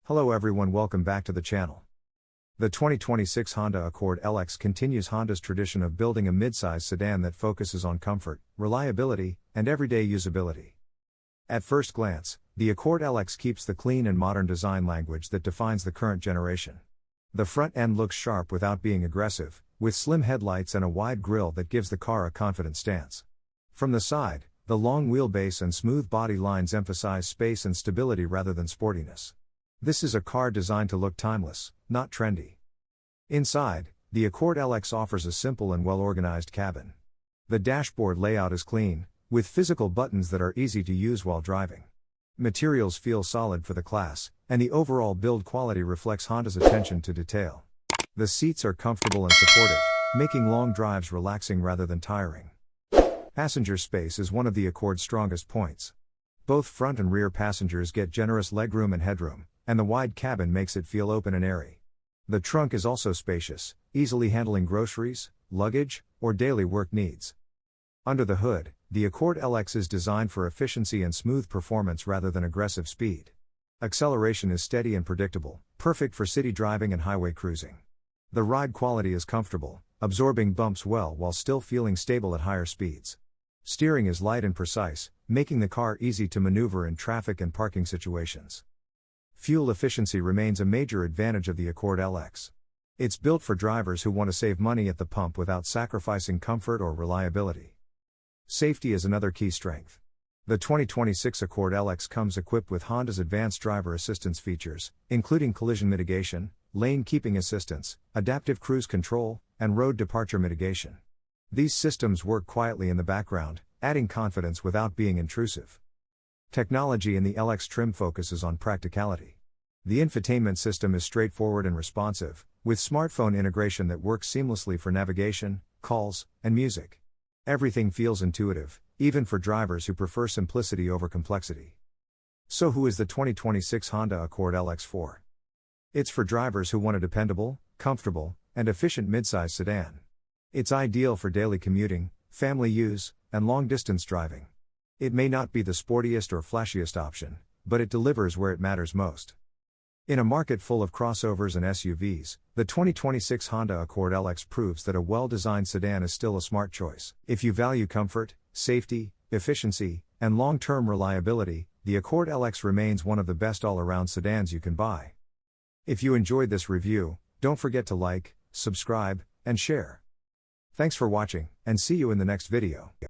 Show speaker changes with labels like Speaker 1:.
Speaker 1: Hello everyone, welcome back to the channel. The 2026 Honda Accord LX continues Honda's tradition of building a midsize sedan that focuses on comfort, reliability, and everyday usability. At first glance, the Accord LX keeps the clean and modern design language that defines the current generation. The front end looks sharp without being aggressive, with slim headlights and a wide grille that gives the car a confident stance. From the side, the long wheelbase and smooth body lines emphasize space and stability rather than sportiness. This is a car designed to look timeless, not trendy. Inside, the Accord LX offers a simple and well-organized cabin. The dashboard layout is clean, with physical buttons that are easy to use while driving. Materials feel solid for the class, and the overall build quality reflects Honda's attention to detail. The seats are comfortable and supportive, making long drives relaxing rather than tiring. Passenger space is one of the Accord's strongest points. Both front and rear passengers get generous legroom and headroom, and the wide cabin makes it feel open and airy. The trunk is also spacious, easily handling groceries, luggage, or daily work needs. Under the hood, the Accord LX is designed for efficiency and smooth performance rather than aggressive speed. Acceleration is steady and predictable, perfect for city driving and highway cruising. The ride quality is comfortable, absorbing bumps well while still feeling stable at higher speeds. Steering is light and precise, making the car easy to maneuver in traffic and parking situations. Fuel efficiency remains a major advantage of the Accord LX. It's built for drivers who want to save money at the pump without sacrificing comfort or reliability. Safety is another key strength. The 2026 Accord LX comes equipped with Honda's advanced driver assistance features, including collision mitigation, lane keeping assistance, adaptive cruise control, and road departure mitigation. These systems work quietly in the background, adding confidence without being intrusive. Technology in the LX trim focuses on practicality. The infotainment system is straightforward and responsive, with smartphone integration that works seamlessly for navigation, calls, and music. Everything feels intuitive, even for drivers who prefer simplicity over complexity. So who is the 2026 Honda Accord LX for? It's for drivers who want a dependable, comfortable, and efficient midsize sedan. It's ideal for daily commuting, family use, and long-distance driving. It may not be the sportiest or flashiest option, but it delivers where it matters most. In a market full of crossovers and SUVs, the 2026 Honda Accord LX proves that a well-designed sedan is still a smart choice. If you value comfort, safety, efficiency, and long-term reliability, the Accord LX remains one of the best all-around sedans you can buy. If you enjoyed this review, don't forget to like, subscribe, and share. Thanks for watching, and see you in the next video.